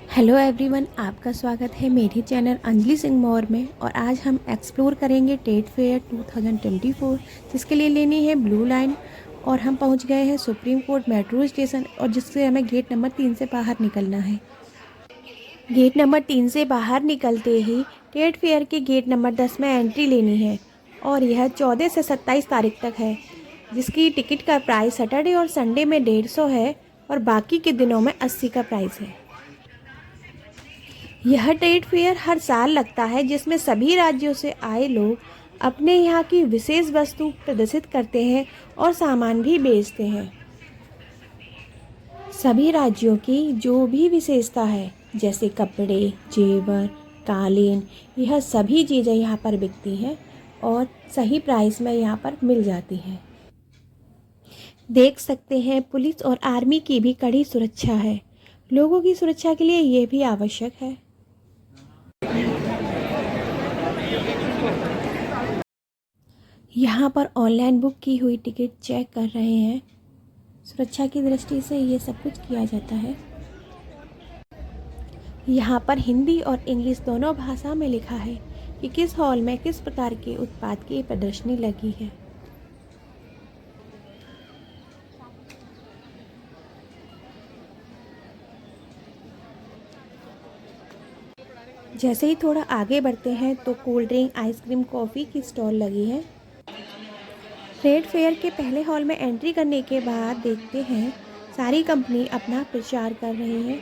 Hello everyone, आपका स्वागत है मेरे चैनल अंजलि सिंह मौर्य में। और आज हम एक्सप्लोर करेंगे टेट फेयर 2024, जिसके लिए लेनी है ब्लू लाइन। और हम पहुंच गए हैं सुप्रीम कोर्ट मेट्रो स्टेशन, और जिससे हमें गेट नंबर 3 से बाहर निकलना है। गेट नंबर 3 से बाहर निकलते ही टेट फेयर के गेट नंबर 10 में एंट्री लेनी है, और यह 14 से 27 तारीख तक है, जिसकी टिकट का प्राइस सैटरडे और संडे में 150 है और बाकी के दिनों में 80 का प्राइस है। यह ट्रेड फेयर हर साल लगता है, जिसमें सभी राज्यों से आए लोग अपने यहाँ की विशेष वस्तु प्रदर्शित करते हैं और सामान भी बेचते हैं। सभी राज्यों की जो भी विशेषता है, जैसे कपड़े, जेवर, कालीन, यह सभी चीज़ें यहाँ पर बिकती हैं और सही प्राइस में यहाँ पर मिल जाती हैं। देख सकते हैं पुलिस और आर्मी की भी कड़ी सुरक्षा है। लोगों की सुरक्षा के लिए ये भी आवश्यक है। यहाँ पर ऑनलाइन बुक की हुई टिकट चेक कर रहे हैं। सुरक्षा की दृष्टि से ये सब कुछ किया जाता है। यहाँ पर हिंदी और इंग्लिश दोनों भाषा में लिखा है कि किस हॉल में किस प्रकार के उत्पाद की प्रदर्शनी लगी है। जैसे ही थोड़ा आगे बढ़ते हैं तो कोल्ड ड्रिंक, आइसक्रीम, कॉफ़ी की स्टॉल लगी है। ट्रेड फेयर के पहले हॉल में एंट्री करने के बाद देखते हैं सारी कंपनी अपना प्रचार कर रही हैं।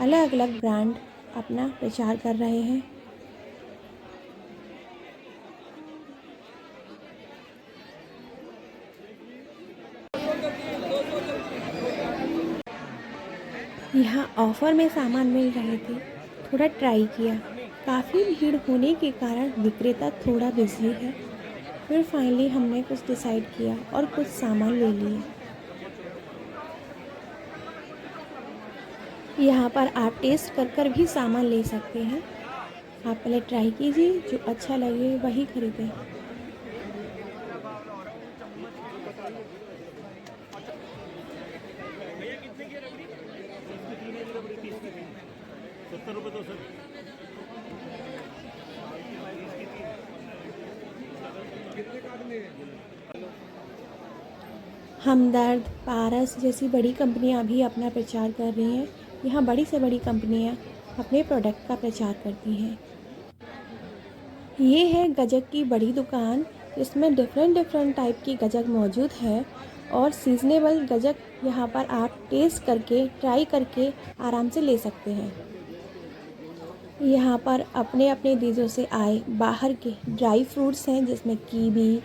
अलग अलग ब्रांड अपना प्रचार कर रहे हैं। यहाँ ऑफ़र में सामान मिल रहे थे, थोड़ा ट्राई किया। काफ़ी भीड़ होने के कारण विक्रेता थोड़ा बिजी है। फिर फाइनली हमने कुछ डिसाइड किया और कुछ सामान ले लिए। यहाँ पर आप टेस्ट कर भी सामान ले सकते हैं। आप पहले ट्राई कीजिए, जो अच्छा लगे वही खरीदें। हमदर्द, पारस जैसी बड़ी कंपनियां भी अपना प्रचार कर रही हैं। यहाँ बड़ी से बड़ी कंपनियां अपने प्रोडक्ट का प्रचार करती हैं। ये है गजक की बड़ी दुकान, जिसमें डिफरेंट टाइप की गजक मौजूद है और सीजनेबल गजक यहाँ पर आप टेस्ट करके, ट्राई करके आराम से ले सकते हैं। यहाँ पर अपने अपने देशों से आए बाहर के ड्राई फ्रूट्स हैं, जिसमें कीवी,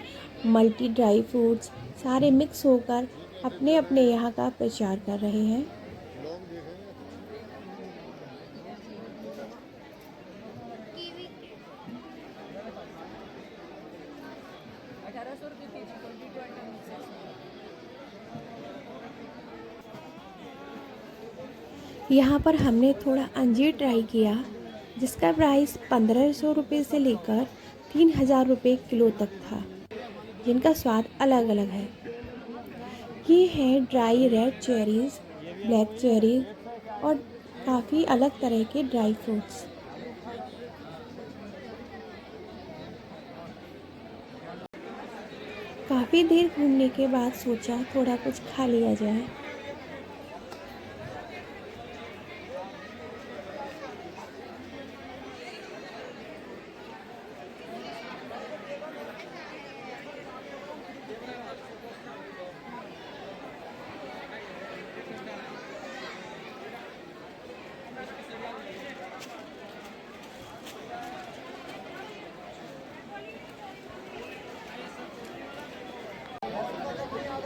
मल्टी ड्राई फ्रूट्स सारे मिक्स होकर अपने अपने यहाँ का प्रचार कर रहे हैं। यहाँ पर हमने थोड़ा अंजीर ट्राई किया, जिसका प्राइस 1500 रुपये से लेकर 3000 रुपये किलो तक था, जिनका स्वाद अलग अलग है। ये हैं dry red cherries, black cherry और काफ़ी अलग तरह के ड्राई फ्रूट्स। काफ़ी देर घूमने के बाद सोचा थोड़ा कुछ खा लिया जाए।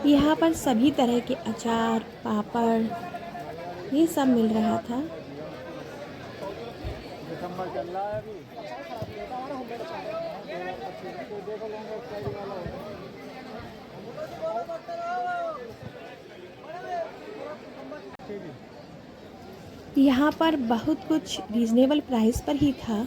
यहाँ पर सभी तरह के अचार, पापड़, ये सब मिल रहा था। यहाँ पर बहुत कुछ रीज़नेबल प्राइस पर ही था।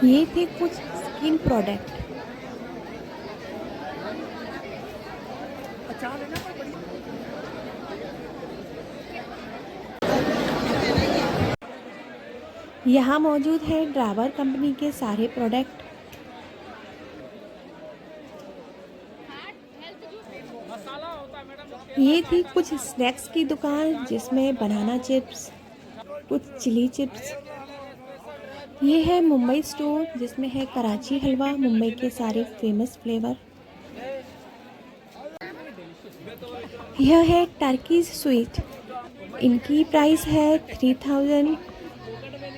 ये थे कुछ स्किन प्रोडक्ट। यहाँ मौजूद है ड्राबर कंपनी के सारे प्रोडक्ट। ये थी कुछ स्नैक्स की दुकान जिसमें बनाना चिप्स, कुछ चिली चिप्स। ये है मुंबई स्टोर जिसमें है कराची हलवा, मुंबई के सारे फेमस फ्लेवर। यह है टर्कीज स्वीट, इनकी प्राइस है 3000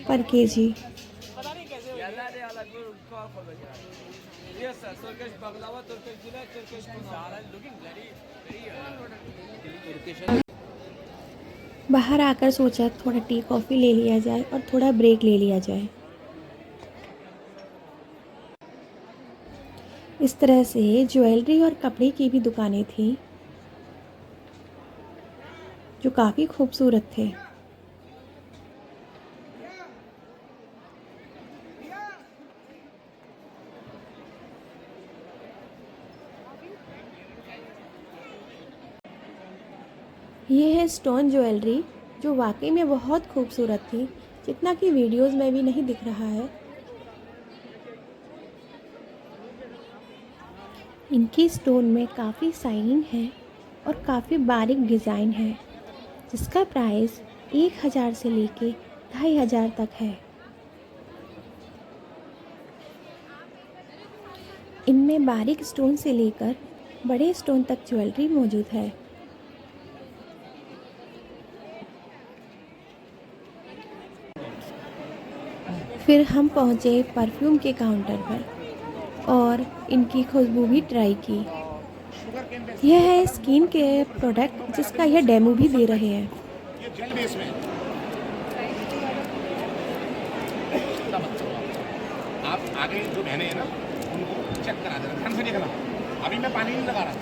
पर केजी। बाहर आकर सोचा थोड़ा टी कॉफ़ी ले लिया जाए और थोड़ा ब्रेक ले लिया जाए। इस तरह से ज्वेलरी और कपड़े की भी दुकानें थी जो काफ़ी खूबसूरत थे। ये है स्टोन ज्वेलरी जो वाकई में बहुत खूबसूरत थी, जितना कि वीडियोस में भी नहीं दिख रहा है। इनकी स्टोन में काफ़ी शाइनिंग है और काफ़ी बारीक डिज़ाइन है, जिसका प्राइस 1000 से लेके 2500 तक है। इनमें बारीक स्टोन से लेकर बड़े स्टोन तक ज्वेलरी मौजूद है। फिर हम पहुँचे परफ्यूम के काउंटर पर और इनकी खुशबू भी ट्राई की। यह है स्किन केयर प्रोडक्ट जिसका यह डेमो भी दे रहे हैं। ये जेल बेस में आप आगे जो बहने हैं ना उनको चेक करा देना, ध्यान से देखना। अभी मैं पानी नहीं लगा रहा,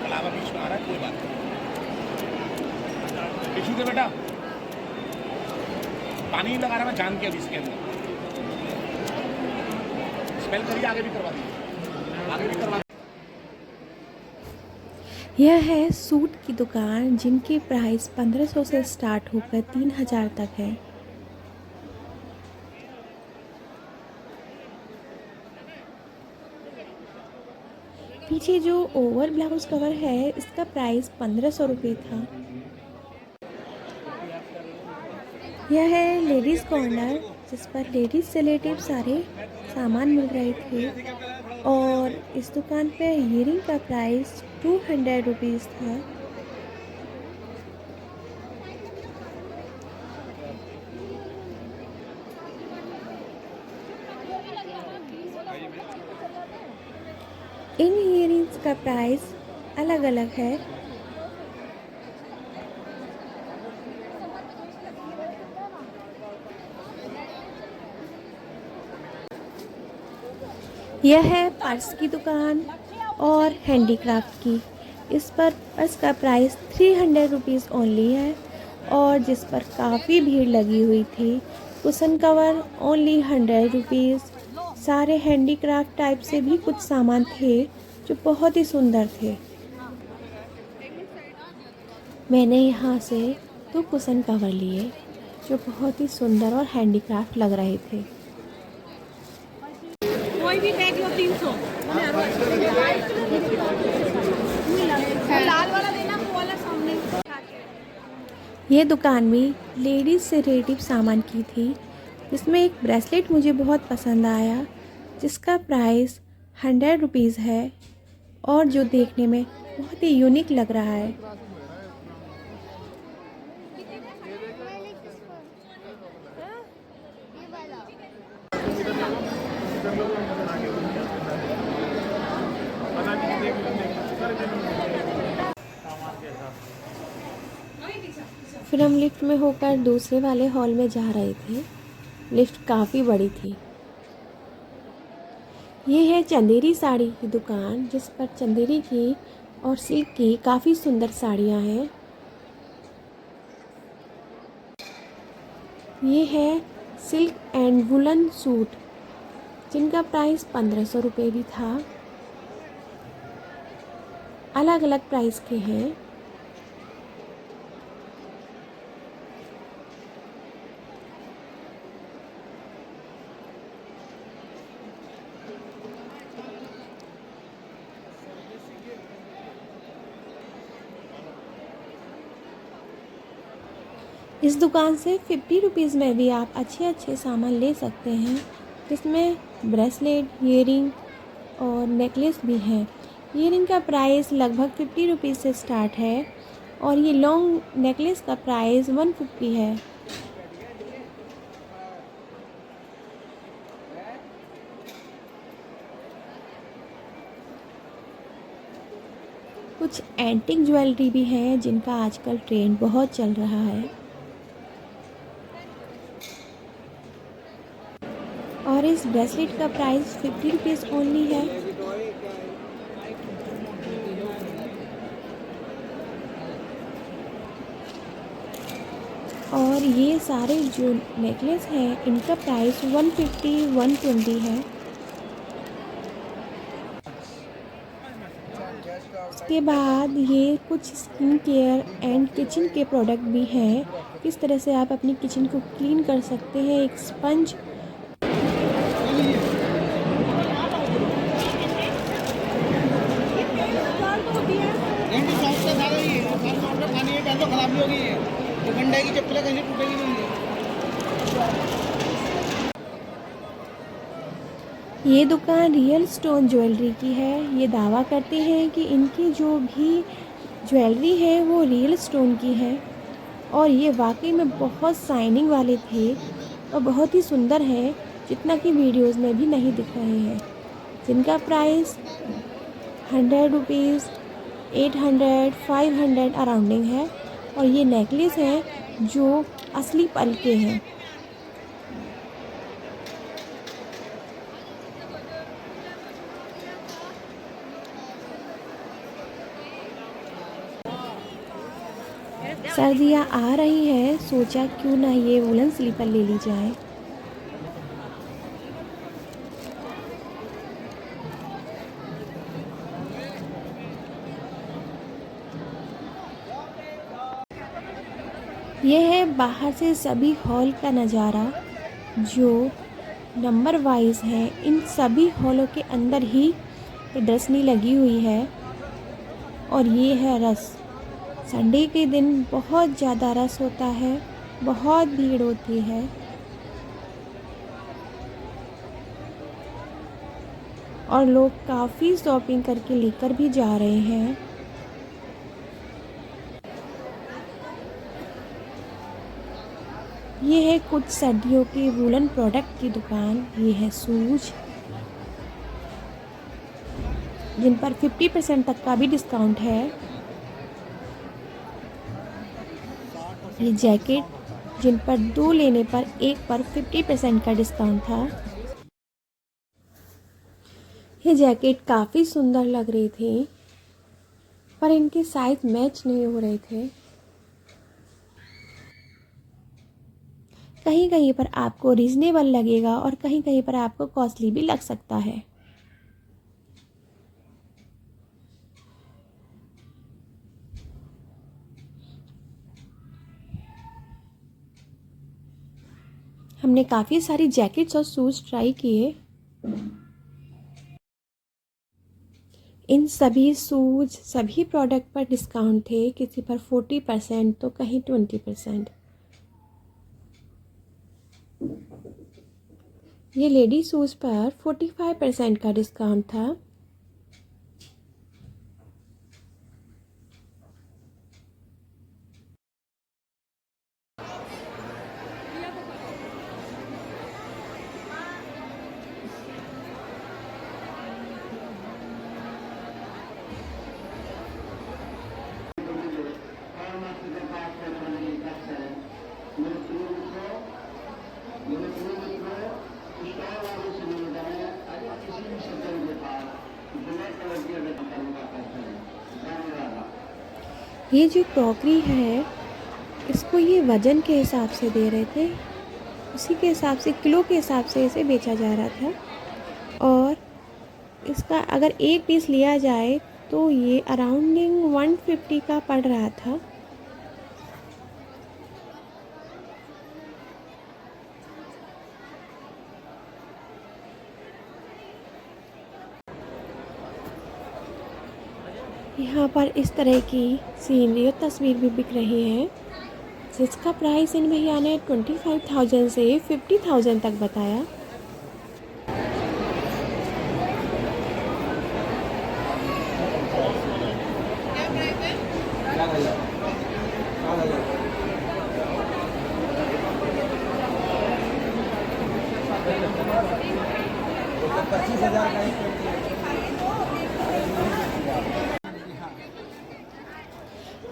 कलावा बीच में आ रहा है, कोई बात नहीं। टिश्यू दे बेटा, पानी नहीं लगा रहा मैं जान के। अभी इसके अंदर स्मेल करिए, आगे भी करवा दीजिए, आगे भी करवा। यह है सूट की दुकान जिनकी प्राइस 1500 से स्टार्ट होकर 3000 तक है। पीछे जो ओवर ब्लाउज कवर है इसका प्राइस 1500 रुपये था। यह है लेडीज़ कॉर्नर जिस पर लेडीज़ से रिलेटिव सारे सामान मिल रहे थे और इस दुकान पे ईयरिंग का प्राइस 200 रुपीज़ था। इन ईयरिंग्स का प्राइस अलग अलग है। यह है पर्स की दुकान और हैंडीक्राफ्ट की। इस पर पर्स का प्राइस 300 रुपीज़ ओनली है और जिस पर काफ़ी भीड़ लगी हुई थी। Cushion cover only 100 rupees. सारे हैंडीक्राफ्ट टाइप से भी कुछ सामान थे जो बहुत ही सुंदर थे। मैंने यहाँ से 2 कुशन कवर लिए जो बहुत ही सुंदर और हैंडीक्राफ्ट लग रहे थे। कोई भी बैग लो 300। लाल वाला देना, वो वाला सामने। ये दुकान में लेडीज़ से रिलेटिव सामान की थी, जिसमें एक ब्रेसलेट मुझे बहुत पसंद आया जिसका प्राइस 100 रुपीज़ है और जो देखने में बहुत ही यूनिक लग रहा है। फिर हम लिफ्ट में होकर दूसरे वाले हॉल में जा रहे थे। लिफ्ट काफ़ी बड़ी थी। ये है चंदेरी साड़ी की दुकान जिस पर चंदेरी की और सिल्क की काफ़ी सुंदर साड़ियाँ हैं। ये है सिल्क एंड वुलन सूट जिनका प्राइस 1500 रुपये भी था। अलग अलग प्राइस के हैं। इस दुकान से 50 रुपीज़ में भी आप अच्छे अच्छे सामान ले सकते हैं, जिसमें ब्रेसलेट, ईयरिंग और नेकलेस भी हैं। ईयरिंग का प्राइस लगभग 50 रुपीज़ से स्टार्ट है और ये लॉन्ग नेकलेस का प्राइस 150 है। कुछ एंटिक ज्वेलरी भी हैं जिनका आजकल ट्रेंड बहुत चल रहा है। और इस ब्रेसलेट का प्राइस 50 रुपीज़ ओनली है। और ये सारे जो नेकलेस हैं इनका प्राइस 150, 120 है। उसके बाद ये कुछ स्किन केयर एंड किचन के प्रोडक्ट भी हैं। किस तरह से आप अपनी किचन को क्लीन कर सकते हैं। एक स्पंज, खराब नहीं होगी, ये गंडे की चप्पलें कहीं टूटेगी नहीं। ये दुकान रियल स्टोन ज्वेलरी की है। ये दावा करते हैं कि इनकी जो भी ज्वेलरी है वो रियल स्टोन की है और ये वाकई में बहुत शाइनिंग वाले थे और बहुत ही सुंदर है, जितना कि वीडियोज़ में भी नहीं दिख रहे हैं। जिनका प्राइस 100 रुपीज़, 800, 500 अराउंडिंग है। और ये नेकलेस हैं जो असली पल के हैं। सर्दियाँ आ रही हैं, सोचा क्यों ना ये वुलन स्लीपर ले ली जाए। यह है बाहर से सभी हॉल का नज़ारा जो नंबर वाइज है। इन सभी हॉलों के अंदर ही प्रदर्शनी लगी हुई है। और ये है रस। संडे के दिन बहुत ज़्यादा रस होता है, बहुत भीड़ होती है। और लोग काफ़ी शॉपिंग करके लेकर भी जा रहे हैं। ये है कुछ सर्दियों के वूलन प्रोडक्ट की दुकान। ये है शूज जिन पर 50% तक का भी डिस्काउंट है। ये जैकेट जिन पर 2 लेने पर 1 पर 50% का डिस्काउंट था। ये जैकेट काफ़ी सुंदर लग रही थी पर इनके साइज मैच नहीं हो रहे थे। कहीं कहीं पर आपको रीज़नेबल लगेगा और कहीं कहीं पर आपको कॉस्टली भी लग सकता है। हमने काफ़ी सारी जैकेट्स और शूज़ ट्राई किए। इन सभी शूज़, सभी प्रोडक्ट पर डिस्काउंट थे, किसी पर 40% तो कहीं 20%। ये लेडी शूज़ पर 45% का डिस्काउंट था। ये जो क्रॉकरी है इसको ये वज़न के हिसाब से दे रहे थे, उसी के हिसाब से किलो के हिसाब से इसे बेचा जा रहा था। और इसका अगर एक पीस लिया जाए तो ये अराउंडिंग 150 का पड़ रहा था। यहाँ पर इस तरह की सीनरी और तस्वीर भी बिक रही है, जिसका प्राइस इन भैया ने 25,000 से 50,000 तक बताया।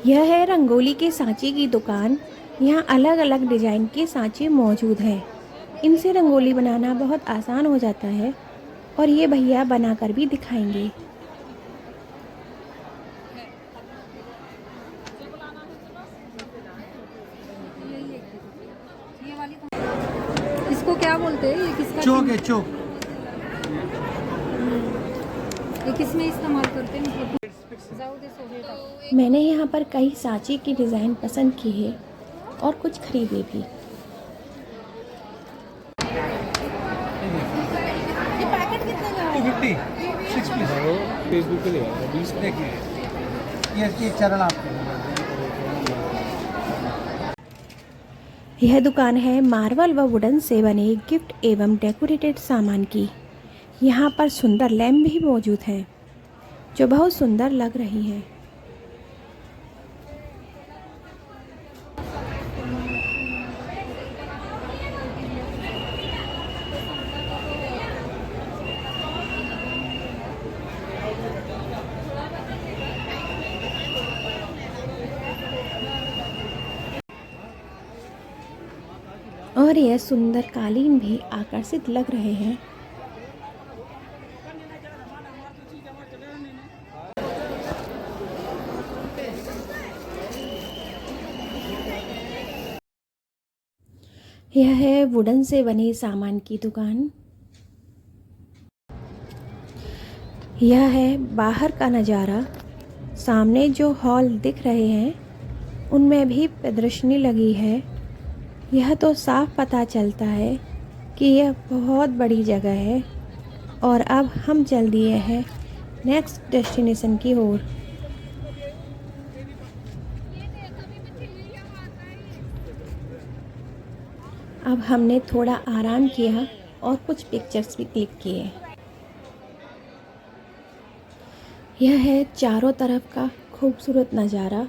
यह है रंगोली के सांचे की दुकान। यहाँ अलग अलग डिजाइन के सांचे मौजूद हैं। इनसे रंगोली बनाना बहुत आसान हो जाता है और ये भैया बनाकर भी दिखाएंगे। इसको क्या बोलते हैं? ये किसका चौक है, चौक। ये किस में इस्तेमाल करते हैं? मतलब जाओ दे सोहेटा। मैंने यहाँ पर कई सांचे की डिज़ाइन पसंद की है और कुछ खरीदे भी। ये पैकेट कितने का है? 250 6 पीस। फेसबुक पे ले 20 देखिए ये चरण आपको। यह दुकान है मार्बल व वुडन से बने गिफ्ट एवं डेकोरेटेड सामान की। यहाँ पर सुंदर लैम्प भी मौजूद हैं जो बहुत सुंदर लग रही हैं। और यह सुंदर कालीन भी आकर्षित लग रहे हैं। यह है वुडन से बने सामान की दुकान। यह है बाहर का नज़ारा। सामने जो हॉल दिख रहे हैं उनमें भी प्रदर्शनी लगी है। यह तो साफ पता चलता है कि यह बहुत बड़ी जगह है। और अब हम चल दिए हैं नेक्स्ट डेस्टिनेशन की ओर। अब हमने थोड़ा आराम किया और कुछ पिक्चर्स भी क्लिक किए। यह है चारों तरफ का खूबसूरत नज़ारा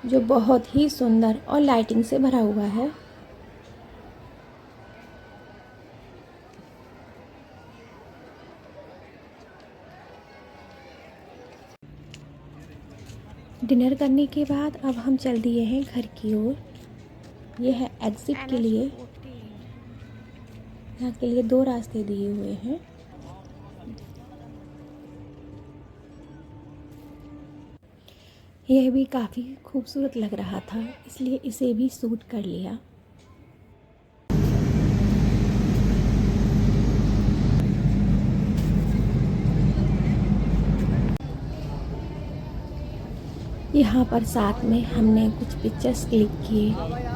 जो बहुत ही सुंदर और लाइटिंग से भरा हुआ है। डिनर करने के बाद अब हम चल दिए हैं घर की ओर। ये है एग्ज़िट के लिए। यहाँ के लिए 2 रास्ते दिए हुए हैं। यह भी काफ़ी खूबसूरत लग रहा था, इसलिए इसे भी शूट कर लिया। यहाँ पर साथ में हमने कुछ पिक्चर्स क्लिक किए।